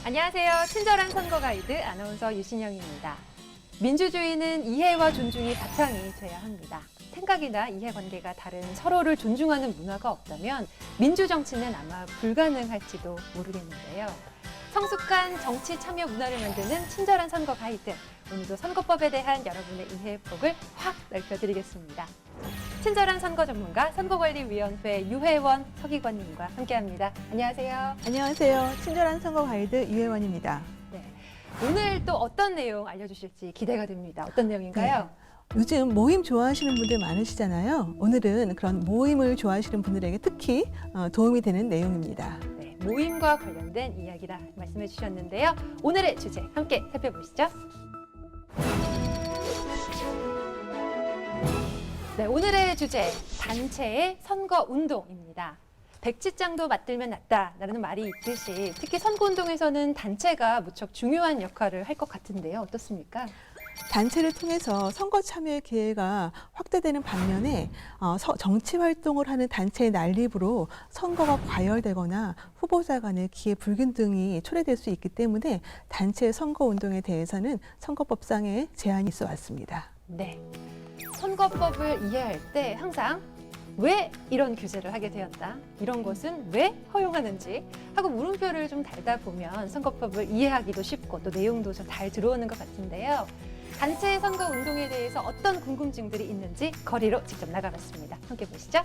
안녕하세요. 친절한 선거 가이드 아나운서 유신영입니다. 민주주의는 이해와 존중이 바탕이 돼야 합니다. 생각이나 이해관계가 다른 서로를 존중하는 문화가 없다면 민주정치는 아마 불가능할지도 모르겠는데요. 성숙한 정치 참여 문화를 만드는 친절한 선거 가이드. 오늘도 선거법에 대한 여러분의 이해의 폭을 확 넓혀드리겠습니다. 친절한 선거 전문가 선거관리위원회 유혜원 서기관님과 함께합니다. 안녕하세요. 안녕하세요. 친절한 선거 가이드 유혜원입니다. 네, 오늘 또 어떤 내용 알려주실지 기대가 됩니다. 어떤 내용인가요? 네. 요즘 모임 좋아하시는 분들 많으시잖아요. 오늘은 그런 모임을 좋아하시는 분들에게 특히 도움이 되는 내용입니다. 네, 모임과 관련된 이야기라 말씀해 주셨는데요. 오늘의 주제 함께 살펴보시죠. 네, 오늘의 주제 단체의 선거운동입니다. 백지장도 맞들면 낫다라는 말이 있듯이 특히 선거운동에서는 단체가 무척 중요한 역할을 할 것 같은데요. 어떻습니까? 단체를 통해서 선거 참여의 기회가 확대되는 반면에 정치 활동을 하는 단체의 난립으로 선거가 과열되거나 후보자 간의 기회 불균등이 초래될 수 있기 때문에 단체 선거운동에 대해서는 선거법상의 제한이 있어 왔습니다. 네, 선거법을 이해할 때 항상 왜 이런 규제를 하게 되었다, 이런 것은 왜 허용하는지 하고 물음표를 좀 달다 보면 선거법을 이해하기도 쉽고 또 내용도 좀 잘 들어오는 것 같은데요. 단체 선거 운동에 대해서 어떤 궁금증들이 있는지 거리로 직접 나가봤습니다. 함께 보시죠.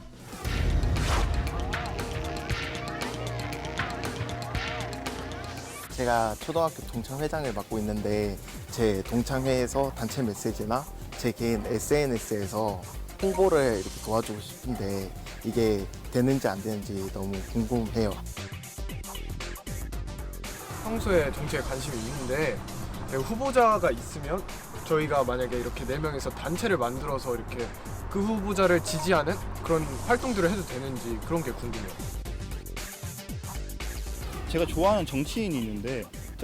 제가 초등학교 동창회장을 맡고 있는데 제 동창회에서 단체 메시지나 제 개인 SNS에서 홍보를 이렇게 도와주고 싶은데 이게 되는지 안 되는지 너무 궁금해요. 평소에 정치에 관심이 있는데 후보자가 있으면 저희가 만약에 이렇게 4명이서 단체를 만들어서 이렇게 그 후보자를 지지하는 그런 활동들을 해도 되는지 그런 게 궁금해요. 제가 좋아하는 정치인이 있는데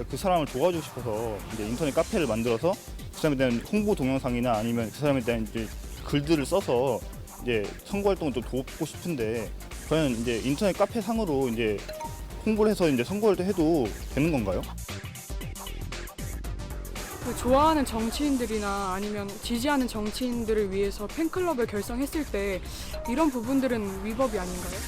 그 사람을 도와주고 싶어서 이제 인터넷 카페를 만들어서 그 사람에 대한 홍보 동영상이나 아니면 그 사람에 대한 이제 글들을 써서 이제 선거 활동을 또 돕고 싶은데 저는 이제 인터넷 카페 상으로 이제 홍보를 해서 이제 선거를 해도 되는 건가요? 좋아하는 정치인들이나 아니면 지지하는 정치인들을 위해서 팬클럽을 결성했을 때 이런 부분들은 위법이 아닌가요?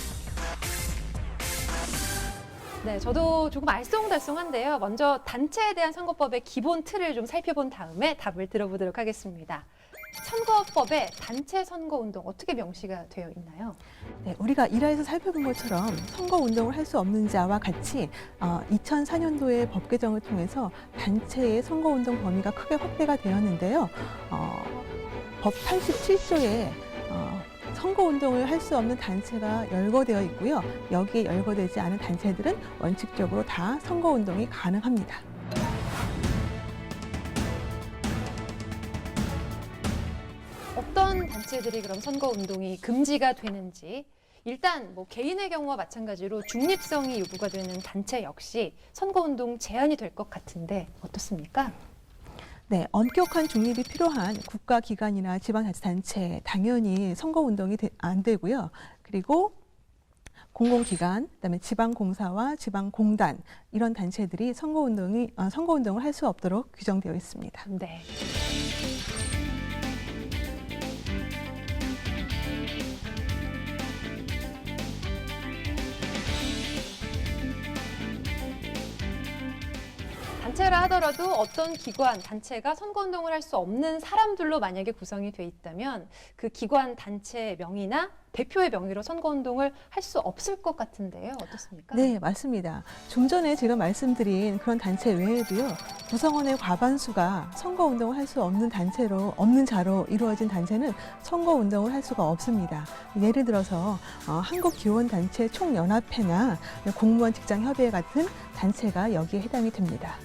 네, 저도 조금 알쏭달쏭한데요. 먼저 단체에 대한 선거법의 기본 틀을 좀 살펴본 다음에 답을 들어보도록 하겠습니다. 선거법에 단체 선거운동 어떻게 명시가 되어 있나요? 네, 우리가 1화에서 살펴본 것처럼 선거운동을 할 수 없는 자와 같이 2004년도에 법 개정을 통해서 단체의 선거운동 범위가 크게 확대가 되었는데요. 법 87조에 선거운동을 할 수 없는 단체가 열거되어 있고요. 여기에 열거되지 않은 단체들은 원칙적으로 다 선거운동이 가능합니다. 어떤 단체들이 그럼 선거운동이 금지가 되는지, 일단 뭐 개인의 경우와 마찬가지로 중립성이 요구가 되는 단체 역시 선거운동 제한이 될 것 같은데 어떻습니까? 네, 엄격한 중립이 필요한 국가기관이나 지방자치단체 당연히 선거운동이 안 되고요. 그리고 공공기관, 그다음에 지방공사와 지방공단 이런 단체들이 선거운동을 할 수 없도록 규정되어 있습니다. 네. 단체라 하더라도 어떤 기관, 단체가 선거운동을 할 수 없는 사람들로 만약에 구성이 돼 있다면 그 기관, 단체 명의나 대표의 명의로 선거운동을 할 수 없을 것 같은데요. 어떻습니까? 네, 맞습니다. 좀 전에 제가 말씀드린 그런 단체 외에도요. 구성원의 과반수가 선거운동을 할 수 없는 자로 이루어진 단체는 선거운동을 할 수가 없습니다. 예를 들어서 한국기원단체 총연합회나 공무원 직장협의회 같은 단체가 여기에 해당이 됩니다.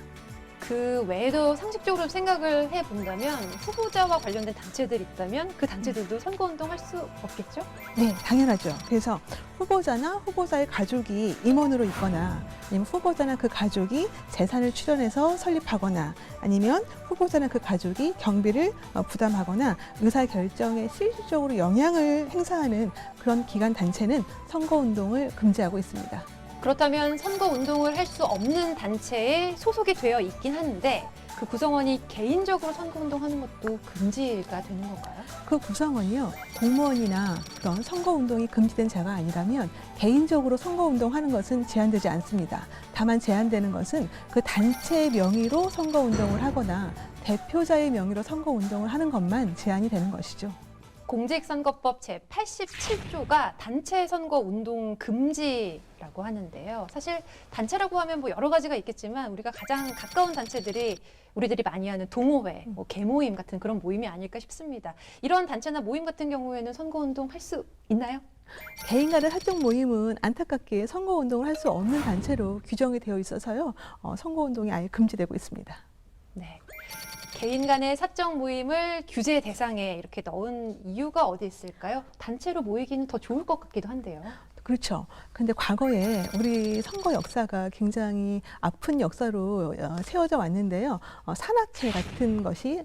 그 외에도 상식적으로 생각을 해본다면 후보자와 관련된 단체들이 있다면 그 단체들도 선거운동 할 수 없겠죠? 네, 당연하죠. 그래서 후보자나 후보자의 가족이 임원으로 있거나 아니면 후보자나 그 가족이 재산을 출연해서 설립하거나 아니면 후보자나 그 가족이 경비를 부담하거나 의사결정에 실질적으로 영향을 행사하는 그런 기관 단체는 선거운동을 금지하고 있습니다. 그렇다면 선거운동을 할 수 없는 단체에 소속이 되어 있긴 한데 그 구성원이 개인적으로 선거운동하는 것도 금지가 되는 건가요? 그 구성원이요, 공무원이나 그런 선거운동이 금지된 자가 아니라면 개인적으로 선거운동하는 것은 제한되지 않습니다. 다만 제한되는 것은 그 단체의 명의로 선거운동을 하거나 대표자의 명의로 선거운동을 하는 것만 제한이 되는 것이죠. 공직선거법 제87조가 단체 선거 운동 금지라고 하는데요. 사실 단체라고 하면 뭐 여러 가지가 있겠지만 우리가 가장 가까운 단체들이 우리들이 많이 하는 동호회, 뭐 계모임 같은 그런 모임이 아닐까 싶습니다. 이런 단체나 모임 같은 경우에는 선거 운동 할 수 있나요? 개인 간의 사적 모임은 안타깝게 선거운동을 할 수 없는 단체로 규정이 되어 있어서요. 선거운동이 아예 금지되고 있습니다. 네. 개인 간의 사적 모임을 규제 대상에 이렇게 넣은 이유가 어디 있을까요? 단체로 모이기는 더 좋을 것 같기도 한데요. 그렇죠. 근데 과거에 우리 선거 역사가 굉장히 아픈 역사로 세워져 왔는데요. 산악회 같은 것이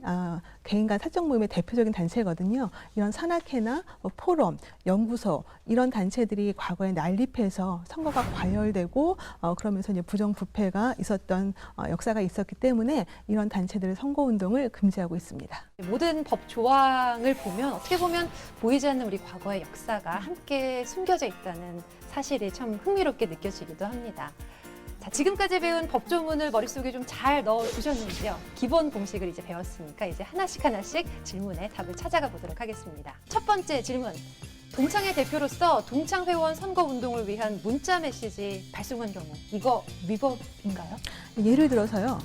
개인 간 사적 모임의 대표적인 단체거든요. 이런 산악회나 포럼, 연구소 이런 단체들이 과거에 난립해서 선거가 과열되고 그러면서 이제 부정부패가 있었던 역사가 있었기 때문에 이런 단체들의 선거운동을 금지하고 있습니다. 모든 법 조항을 보면 어떻게 보면 보이지 않는 우리 과거의 역사가 함께 숨겨져 있다는 사실이 참 흥미롭게 느껴지기도 합니다. 자, 지금까지 배운 법조문을 머릿속에 좀 잘 넣어두셨는지요? 기본 공식을 이제 배웠으니까 이제 하나씩 질문에 답을 찾아가 보도록 하겠습니다. 첫 번째 질문. 동창회 대표로서 동창회원 선거운동을 위한 문자 메시지 발송한 경우 이거 위법인가요? 예를 들어서요.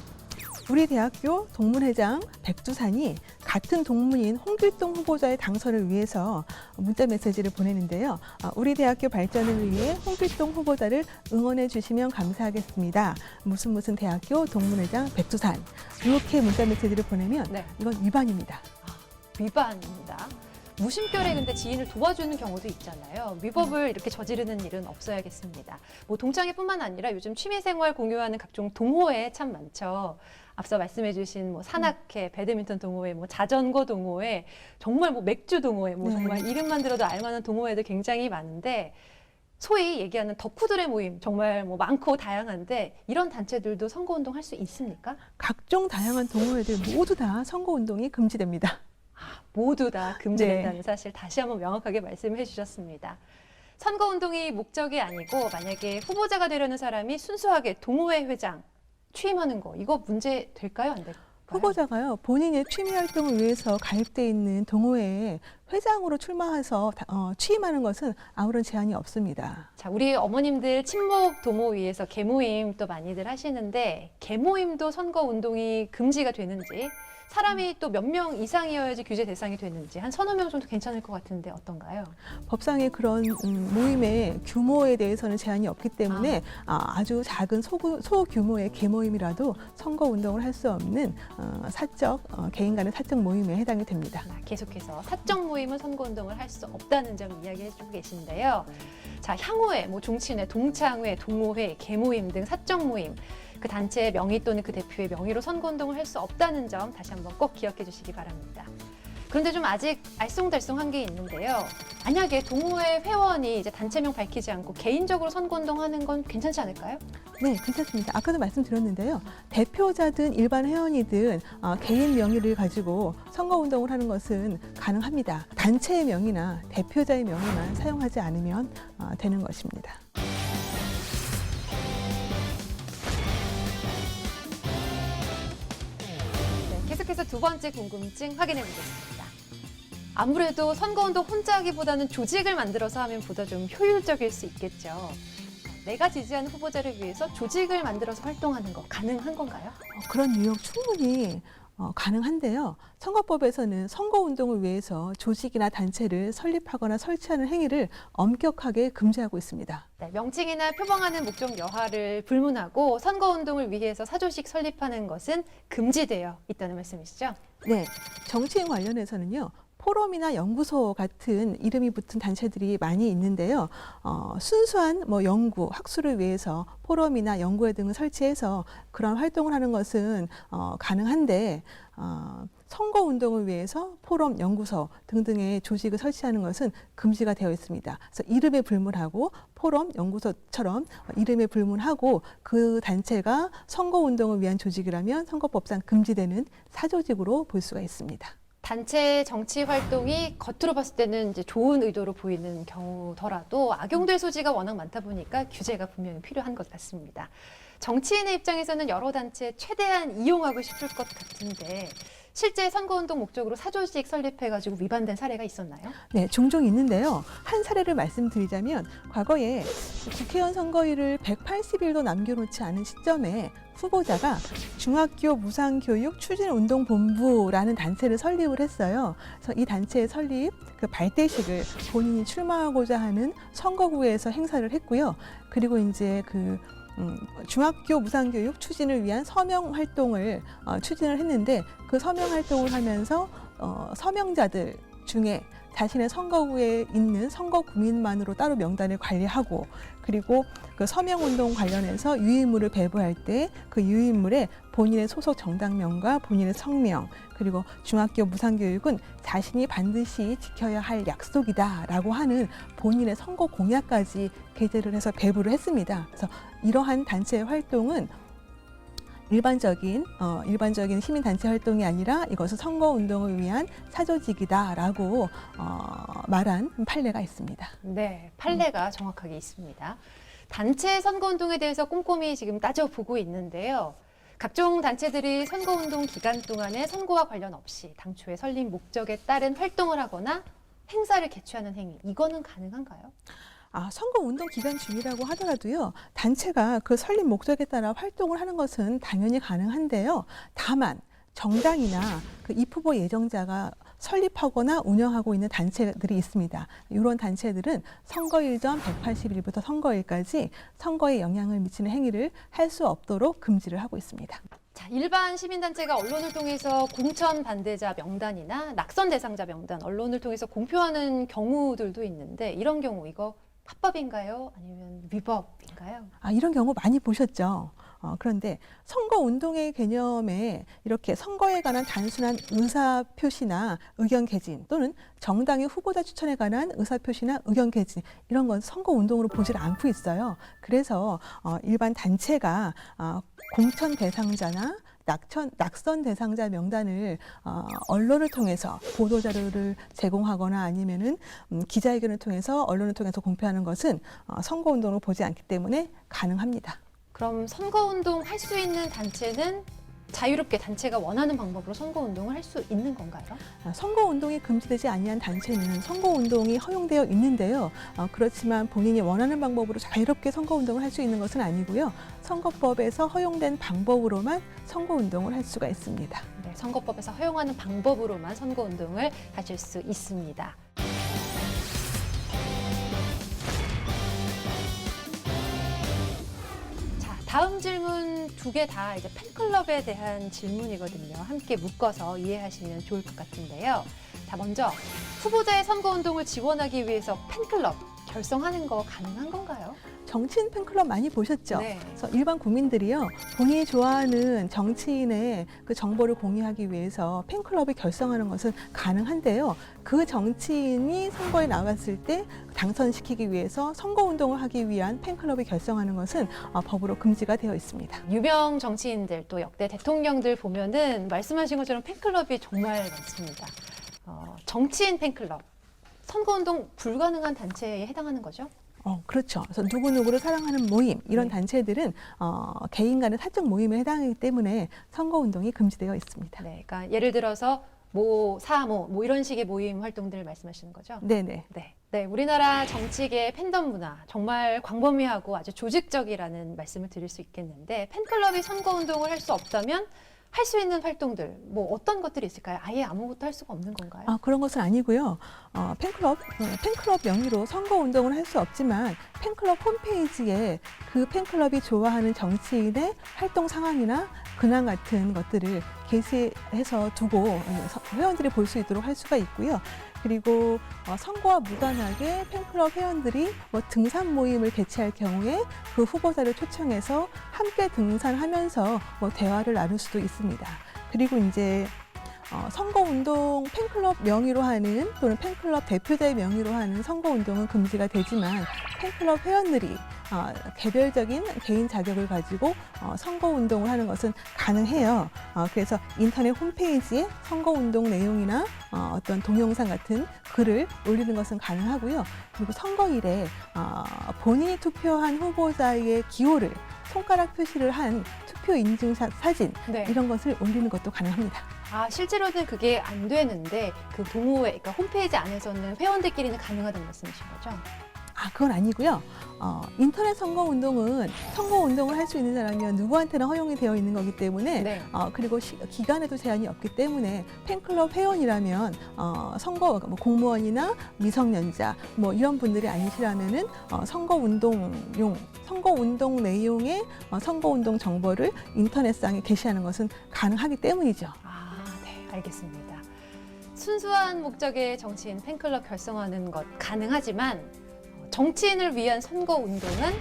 우리 대학교 동문회장 백두산이 같은 동문인 홍길동 후보자의 당선을 위해서 문자 메시지를 보내는데요. 우리 대학교 발전을 위해 홍길동 후보자를 응원해 주시면 감사하겠습니다. 무슨 대학교 동문회장 백두산. 이렇게 문자 메시지를 보내면 네. 이건 위반입니다. 위반입니다. 무심결에 근데 지인을 도와주는 경우도 있잖아요. 위법을 이렇게 저지르는 일은 없어야겠습니다. 뭐 동창회뿐만 아니라 요즘 취미생활 공유하는 각종 동호회 참 많죠. 앞서 말씀해주신 뭐 산악회, 배드민턴 동호회, 뭐 자전거 동호회, 정말 뭐 맥주 동호회, 뭐 정말 이름만 들어도 알만한 동호회도 굉장히 많은데 소위 얘기하는 덕후들의 모임 정말 뭐 많고 다양한데 이런 단체들도 선거운동 할 수 있습니까? 각종 다양한 동호회들 모두 다 선거운동이 금지됩니다. 모두 다 금지된다는 사실 다시 한번 명확하게 말씀해 주셨습니다. 선거운동이 목적이 아니고 만약에 후보자가 되려는 사람이 순수하게 동호회 회장 취임하는 거 이거 문제 될까요? 안 될까요? 후보자가요, 본인의 취미 활동을 위해서 가입돼 있는 동호회에 회장으로 출마해서 취임하는 것은 아무런 제한이 없습니다. 자, 우리 어머님들 친목 도모 위해서 계모임 또 많이들 하시는데 계모임도 선거운동이 금지가 되는지 사람이 또 몇 명 이상이어야지 규제 대상이 되는지 한 서너 명 정도 괜찮을 것 같은데 어떤가요? 법상의 그런 모임의 규모에 대해서는 제한이 없기 때문에 아주 작은 소규모의 계모임이라도 선거운동을 할 수 없는 개인 간의 사적 모임에 해당이 됩니다. 계속해서 사적 모임은 선거운동을 할 수 없다는 점 이야기해주고 계신데요. 자, 향후에 뭐 종친회, 동창회, 동호회, 계모임 등 사적 모임 그 단체의 명의 또는 그 대표의 명의로 선거운동을 할 수 없다는 점 다시 한번 꼭 기억해 주시기 바랍니다. 그런데 좀 아직 알쏭달쏭한 게 있는데요. 만약에 동호회 회원이 이제 단체명 밝히지 않고 개인적으로 선거운동하는 건 괜찮지 않을까요? 네, 괜찮습니다. 아까도 말씀드렸는데요. 대표자든 일반 회원이든 개인 명의를 가지고 선거운동을 하는 것은 가능합니다. 단체의 명의나 대표자의 명의만 사용하지 않으면 되는 것입니다. 계속해서 두 번째 궁금증 확인해 보겠습니다. 아무래도 선거운동 혼자 하기보다는 조직을 만들어서 하면 보다 좀 효율적일 수 있겠죠. 내가 지지하는 후보자를 위해서 조직을 만들어서 활동하는 거 가능한 건가요? 그런 유형 충분히 가능한데요. 선거법에서는 선거운동을 위해서 조직이나 단체를 설립하거나 설치하는 행위를 엄격하게 금지하고 있습니다. 네, 명칭이나 표방하는 목적 여하를 불문하고 선거운동을 위해서 사조직 설립하는 것은 금지되어 있다는 말씀이시죠? 네, 정치인 관련해서는요. 포럼이나 연구소 같은 이름이 붙은 단체들이 많이 있는데요. 순수한 연구, 학술을 위해서 포럼이나 연구회 등을 설치해서 그런 활동을 하는 것은 가능한데 선거운동을 위해서 포럼, 연구소 등등의 조직을 설치하는 것은 금지가 되어 있습니다. 그래서 이름에 불문하고 포럼, 연구소처럼 이름에 불문하고 그 단체가 선거운동을 위한 조직이라면 선거법상 금지되는 사조직으로 볼 수가 있습니다. 단체 정치 활동이 겉으로 봤을 때는 이제 좋은 의도로 보이는 경우더라도 악용될 소지가 워낙 많다 보니까 규제가 분명히 필요한 것 같습니다. 정치인의 입장에서는 여러 단체 최대한 이용하고 싶을 것 같은데 실제 선거운동 목적으로 사조직 설립해가지고 위반된 사례가 있었나요? 네, 종종 있는데요. 한 사례를 말씀드리자면 과거에 국회의원 선거일을 180일도 남겨놓지 않은 시점에 후보자가 중학교 무상교육 추진운동본부라는 단체를 설립을 했어요. 그래서 이 단체의 설립, 그 발대식을 본인이 출마하고자 하는 선거구에서 행사를 했고요. 그리고 이제 중학교 무상교육 추진을 위한 서명 활동을 추진을 했는데 그 서명 활동을 하면서 서명자들 중에 자신의 선거구에 있는 선거구민만으로 따로 명단을 관리하고 그리고 그 서명운동 관련해서 유인물을 배부할 때 그 유인물에 본인의 소속 정당명과 본인의 성명 그리고 중학교 무상교육은 자신이 반드시 지켜야 할 약속이다라고 하는 본인의 선거 공약까지 게재를 해서 배부를 했습니다. 그래서 이러한 단체의 활동은 일반적인 시민단체 활동이 아니라 이것은 선거운동을 위한 사조직이다라고 말한 판례가 있습니다. 네, 판례가 정확하게 있습니다. 단체 선거운동에 대해서 꼼꼼히 지금 따져보고 있는데요. 각종 단체들이 선거운동 기간 동안에 선거와 관련 없이 당초의 설립 목적에 따른 활동을 하거나 행사를 개최하는 행위, 이거는 가능한가요? 선거운동 기간 중이라고 하더라도요, 단체가 그 설립 목적에 따라 활동을 하는 것은 당연히 가능한데요. 다만, 정당이나 그 입후보 예정자가 설립하거나 운영하고 있는 단체들이 있습니다. 이런 단체들은 선거일 전 180일부터 선거일까지 선거에 영향을 미치는 행위를 할 수 없도록 금지를 하고 있습니다. 자, 일반 시민단체가 언론을 통해서 공천 반대자 명단이나 낙선 대상자 명단, 언론을 통해서 공표하는 경우들도 있는데 이런 경우 이거 합법인가요? 아니면 위법인가요? 이런 경우 많이 보셨죠. 그런데 선거운동의 개념에 이렇게 선거에 관한 단순한 의사표시나 의견 개진 또는 정당의 후보자 추천에 관한 의사표시나 의견 개진 이런 건 선거운동으로 보질 않고 있어요. 그래서 일반 단체가 공천 대상자나 낙선 대상자 명단을 언론을 통해서 보도 자료를 제공하거나 아니면은 기자회견을 통해서 언론을 통해서 공표하는 것은 선거운동으로 보지 않기 때문에 가능합니다. 그럼 선거운동 할 수 있는 단체는 자유롭게 단체가 원하는 방법으로 선거운동을 할 수 있는 건가요? 선거운동이 금지되지 아니한 단체는 선거운동이 허용되어 있는데요. 그렇지만 본인이 원하는 방법으로 자유롭게 선거운동을 할 수 있는 것은 아니고요. 선거법에서 허용된 방법으로만 선거운동을 할 수가 있습니다. 네, 선거법에서 허용하는 방법으로만 선거운동을 하실 수 있습니다. 다음 질문 두 개 다 이제 팬클럽에 대한 질문이거든요. 함께 묶어서 이해하시면 좋을 것 같은데요. 자, 먼저 후보자의 선거운동을 지원하기 위해서 팬클럽 결성하는 거 가능한 건가요? 정치인 팬클럽 많이 보셨죠? 네. 그래서 일반 국민들이요, 본인이 좋아하는 정치인의 그 정보를 공유하기 위해서 팬클럽을 결성하는 것은 가능한데요. 그 정치인이 선거에 나갔을 때 당선시키기 위해서 선거운동을 하기 위한 팬클럽을 결성하는 것은 법으로 금지가 되어 있습니다. 유명 정치인들 또 역대 대통령들 보면은 말씀하신 것처럼 팬클럽이 정말 많습니다. 정치인 팬클럽, 선거운동 불가능한 단체에 해당하는 거죠? 그렇죠. 그래서 누구누구를 사랑하는 모임, 이런 네. 단체들은 개인 간의 사적 모임에 해당하기 때문에 선거운동이 금지되어 있습니다. 네, 그러니까 예를 들어서 사모 이런 식의 모임 활동들을 말씀하시는 거죠? 네네. 네, 우리나라 정치계의 팬덤 문화 정말 광범위하고 아주 조직적이라는 말씀을 드릴 수 있겠는데 팬클럽이 선거운동을 할 수 없다면 할 수 있는 활동들 어떤 것들이 있을까요? 아예 아무것도 할 수가 없는 건가요? 그런 것은 아니고요. 팬클럽 명의로 선거운동을 할 수 없지만 팬클럽 홈페이지에 그 팬클럽이 좋아하는 정치인의 활동 상황이나 근황 같은 것들을 게시해서 두고 회원들이 볼 수 있도록 할 수가 있고요. 그리고 선거와 무관하게 팬클럽 회원들이 뭐 등산 모임을 개최할 경우에 그 후보자를 초청해서 함께 등산하면서 뭐 대화를 나눌 수도 있습니다. 그리고 이제 선거운동 팬클럽 명의로 하는 또는 팬클럽 대표자의 명의로 하는 선거운동은 금지가 되지만 팬클럽 회원들이 개별적인 개인 자격을 가지고 선거운동을 하는 것은 가능해요. 그래서 인터넷 홈페이지에 선거운동 내용이나 어떤 동영상 같은 글을 올리는 것은 가능하고요. 그리고 선거일에 본인이 투표한 후보자의 기호를 손가락 표시를 한 투표 인증샷 사진 네. 이런 것을 올리는 것도 가능합니다. 아, 실제로는 그게 안 되는데 그 동호회, 그러니까 홈페이지 안에서는 회원들끼리는 가능하다는 말씀이신 거죠? 그건 아니고요. 인터넷 선거운동은 선거운동을 할 수 있는 사람이면 누구한테나 허용이 되어 있는 거기 때문에 네. 그리고 기간에도 제한이 없기 때문에 팬클럽 회원이라면 선거 뭐 공무원이나 미성년자 뭐 이런 분들이 아니시라면은 선거운동 내용의 선거운동 정보를 인터넷상에 게시하는 것은 가능하기 때문이죠. 네, 알겠습니다. 순수한 목적의 정치인 팬클럽 결성하는 것 가능하지만 정치인을 위한 선거운동은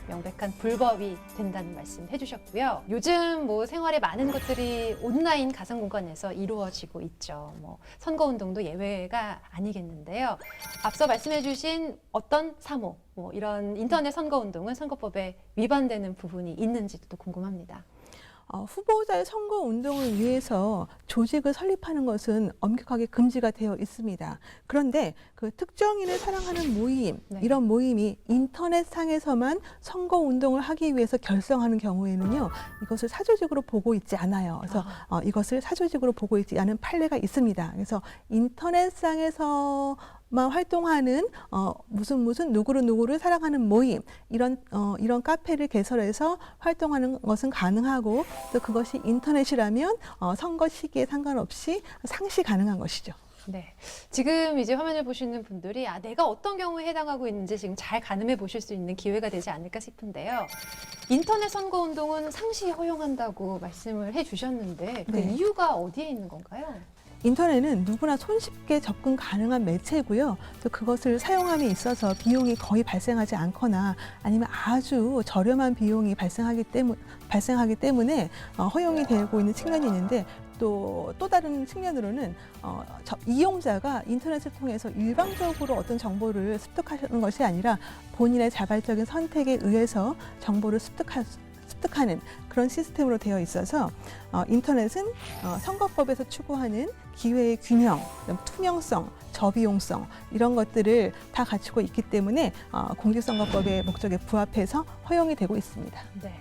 명백한 불법이 된다는 말씀 해주셨고요. 요즘 뭐 생활에 많은 것들이 온라인 가상 공간에서 이루어지고 있죠. 뭐 선거운동도 예외가 아니겠는데요. 앞서 말씀해주신 어떤 사모, 뭐 이런 인터넷 선거운동은 선거법에 위반되는 부분이 있는지도 궁금합니다. 후보자의 선거 운동을 위해서 조직을 설립하는 것은 엄격하게 금지가 되어 있습니다. 그런데 그 특정인을 사랑하는 모임, 네. 이런 모임이 인터넷상에서만 선거 운동을 하기 위해서 결성하는 경우에는요, 이것을 사조직으로 보고 있지 않아요. 그래서 이것을 사조직으로 보고 있지 않은 판례가 있습니다. 그래서 인터넷상에서 만 활동하는 무슨 누구를 사랑하는 모임 이런 카페를 개설해서 활동하는 것은 가능하고 또 그것이 인터넷이라면 선거 시기에 상관없이 상시 가능한 것이죠. 네, 지금 이제 화면을 보시는 분들이 내가 어떤 경우에 해당하고 있는지 지금 잘 가늠해 보실 수 있는 기회가 되지 않을까 싶은데요. 인터넷 선거운동은 상시 허용한다고 말씀을 해주셨는데 그 네. 이유가 어디에 있는 건가요? 인터넷은 누구나 손쉽게 접근 가능한 매체고요. 또 그것을 사용함에 있어서 비용이 거의 발생하지 않거나 아니면 아주 저렴한 비용이 발생하기 때문에 허용이 되고 있는 측면이 있는데 또 다른 측면으로는 이용자가 인터넷을 통해서 일방적으로 어떤 정보를 습득하는 것이 아니라 본인의 자발적인 선택에 의해서 정보를 습득하는 그런 시스템으로 되어 있어서 인터넷은 선거법에서 추구하는 기회의 균형, 투명성, 저비용성 이런 것들을 다 갖추고 있기 때문에 공직선거법의 목적에 부합해서 허용이 되고 있습니다. 네,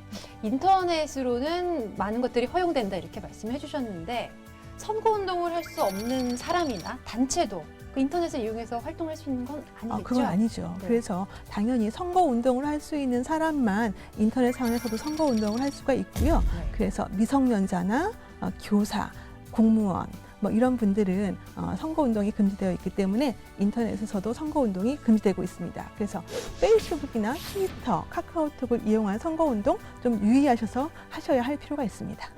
인터넷으로는 많은 것들이 허용된다 이렇게 말씀해 주셨는데 선거운동을 할 수 없는 사람이나 단체도 그 인터넷을 이용해서 활동할 수 있는 건 아니겠죠? 그건 아니죠. 네. 그래서 당연히 선거운동을 할 수 있는 사람만 인터넷상에서도 선거운동을 할 수가 있고요. 네. 그래서 미성년자나 교사, 공무원 뭐 이런 분들은 선거운동이 금지되어 있기 때문에 인터넷에서도 선거운동이 금지되고 있습니다. 그래서 페이스북이나 트위터, 카카오톡을 이용한 선거운동 좀 유의하셔서 하셔야 할 필요가 있습니다.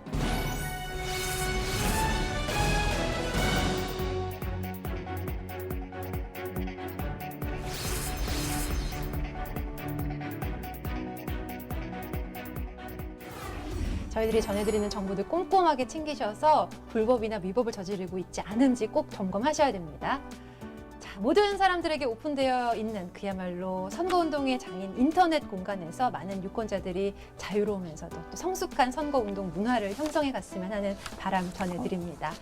저희들이 전해드리는 정보들 꼼꼼하게 챙기셔서 불법이나 위법을 저지르고 있지 않은지 꼭 점검하셔야 됩니다. 자, 모든 사람들에게 오픈되어 있는 그야말로 선거운동의 장인 인터넷 공간에서 많은 유권자들이 자유로우면서도 또 성숙한 선거운동 문화를 형성해 갔으면 하는 바람 전해드립니다.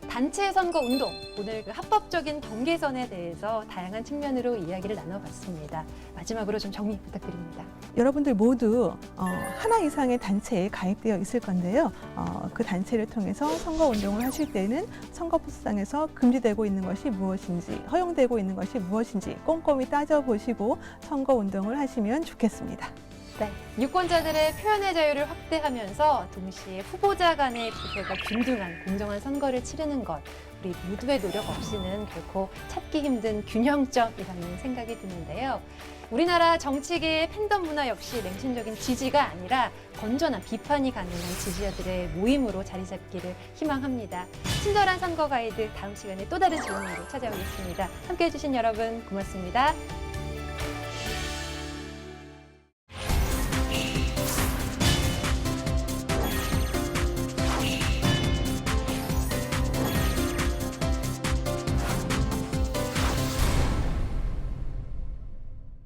단체 선거 운동, 오늘 그 합법적인 경계선에 대해서 다양한 측면으로 이야기를 나눠봤습니다. 마지막으로 좀 정리 부탁드립니다. 여러분들 모두 하나 이상의 단체에 가입되어 있을 건데요. 그 단체를 통해서 선거운동을 하실 때는 선거부스상에서 금지되고 있는 것이 무엇인지, 허용되고 있는 것이 무엇인지 꼼꼼히 따져보시고 선거운동을 하시면 좋겠습니다. 네, 유권자들의 표현의 자유를 확대하면서 동시에 후보자 간의 부패가 균등한 공정한 선거를 치르는 것, 우리 모두의 노력 없이는 결코 찾기 힘든 균형점이라는 생각이 드는데요. 우리나라 정치계의 팬덤 문화 역시 냉소적인 지지가 아니라 건전한 비판이 가능한 지지자들의 모임으로 자리 잡기를 희망합니다. 친절한 선거 가이드 다음 시간에 또 다른 질문으로 찾아오겠습니다. 함께해 주신 여러분 고맙습니다.